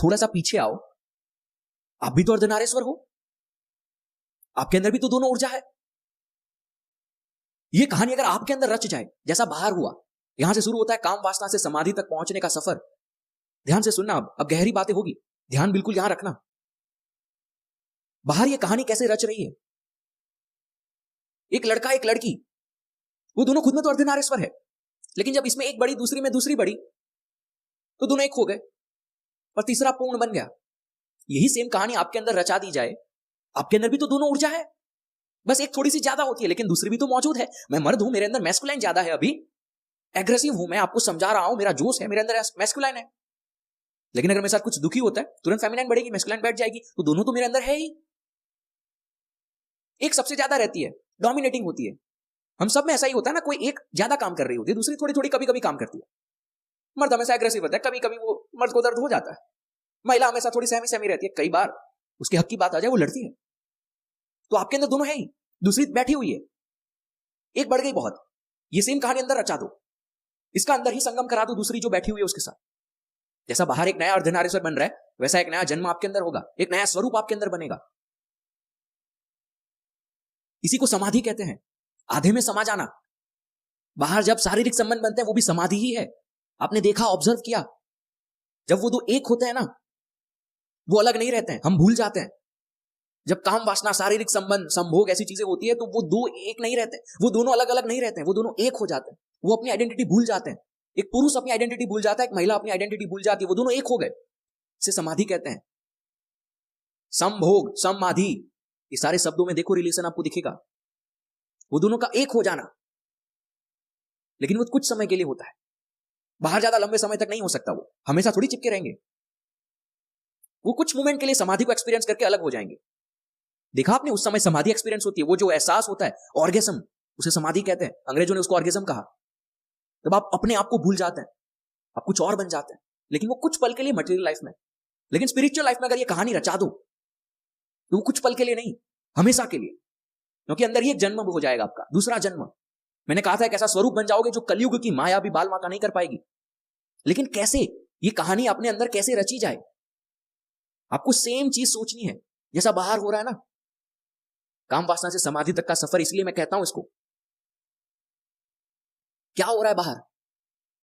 थोड़ा सा पीछे आओ, आप भी तो अर्धनारेश्वर हो, आपके अंदर भी तो दोनों ऊर्जा है। ये कहानी अगर आपके अंदर रच जाए, जैसा बाहर हुआ, यहां से शुरू होता है काम वासना से समाधि तक पहुंचने का सफर। ध्यान से सुनना, अब गहरी बातें होगी, ध्यान बिल्कुल यहां रखना। बाहर ये कहानी कैसे रच रही है? एक लड़का एक लड़की, वो दोनों खुद में तो अर्धनारेश्वर है, लेकिन जब इसमें एक बड़ी दूसरी में दूसरी बड़ी, तो दोनों एक हो गए और तीसरा पूर्ण बन गया। यही सेम कहानी आपके अंदर रचा दी जाए, आपके अंदर भी तो दोनों ऊर्जा है, बस एक थोड़ी सी ज्यादा होती है, लेकिन दूसरी भी तो मौजूद है। मैं मर्द हूं, मेरे अंदर मैस्कुलाइन ज्यादा है, अभी एग्रेसिव हूं, मैं आपको समझा रहा हूं, मेरा जोश है, मेरे अंदर मैस्कुलाइन है। लेकिन अगर मेरे साथ कुछ दुखी होता है, तुरंत फेमिनाइन बढ़ेगी, मैस्कुलाइन बैठ जाएगी, तो दोनों तो मेरे अंदर है ही। एक सबसे ज्यादा रहती है, डोमिनेटिंग होती है। हम सब में ऐसा ही होता है ना, कोई एक ज्यादा काम कर रही होती है, दूसरी थोड़ी थोड़ी कभी कभी काम करती है। मर्द हमेशा एग्रेसिव होता है, कभी कभी वो मर्द को दर्द हो जाता है। महिला हमेशा थोड़ी सहमी सहमी रहती है, कई बार उसके हक की बात आ जाए वो लड़ती है। तो आपके अंदर दोनों है ही, दूसरी बैठी हुई है, एक बढ़ गई बहुत। ये सेम कहानी अंदर रचा दो, इसका अंदर ही संगम करा दो दूसरी जो बैठी हुई है उसके साथ। जैसा बाहर एक नया अर्धनारेश्वर बन रहा है, वैसा एक नया जन्म आपके अंदर होगा, एक नया स्वरूप आपके अंदर बनेगा। इसी को समाधि कहते हैं, आधे में समा जाना। बाहर जब शारीरिक संबंध बनते हैं वो भी समाधि ही है। आपने देखा, ऑब्जर्व किया, जब वो दो एक होते हैं ना, वो अलग नहीं रहते हैं, हम भूल जाते हैं। जब काम वासना, शारीरिक संबंध, संभोग ऐसी चीजें होती है, तो वो दो एक नहीं रहते, वो दोनों अलग अलग नहीं रहते हैं, वो दोनों एक हो जाते हैं। वो अपनी आइडेंटिटी भूल जाते हैं। एक पुरुष अपनी आइडेंटिटी भूल जाता है, एक महिला अपनी आइडेंटिटी भूल जाती है, वो दोनों एक हो गए, इसे समाधि कहते हैं। संभोग, समाधि, ये सारे शब्दों में देखो रिलेशन आपको दिखेगा, वो दोनों का एक हो जाना। लेकिन वो कुछ समय के लिए होता है, बाहर ज्यादा लंबे समय तक नहीं हो सकता, वो हमेशा थोड़ी चिपके रहेंगे। वो कुछ मोमेंट के लिए समाधि को एक्सपीरियंस करके अलग हो जाएंगे। देखा आपने, उस समय समाधि एक्सपीरियंस होती है, वो जो एहसास होता है, ऑर्गेज्म, उसे समाधि कहते हैं। अंग्रेजों ने उसको ऑर्गेज्म कहा। तब आप अपने आप को भूल जाते हैं, आप कुछ और बन जाते हैं, लेकिन वो कुछ पल के लिए मटेरियल लाइफ में। लेकिन स्पिरिचुअल लाइफ में अगर ये कहानी रचा दो, तो वो कुछ पल के लिए नहीं, हमेशा के लिए। क्योंकि अंदर ही एक जन्म हो जाएगा आपका, दूसरा जन्म। मैंने कहा था एक ऐसा स्वरूप बन जाओगे जो कलयुग की माया भी बाल माता नहीं कर पाएगी। लेकिन कैसे, ये कहानी अपने अंदर कैसे रची जाए? आपको सेम चीज सोचनी है जैसा बाहर हो रहा है ना, काम वासना से समाधि तक का सफर। इसलिए मैं कहता हूं इसको, क्या हो रहा है बाहर,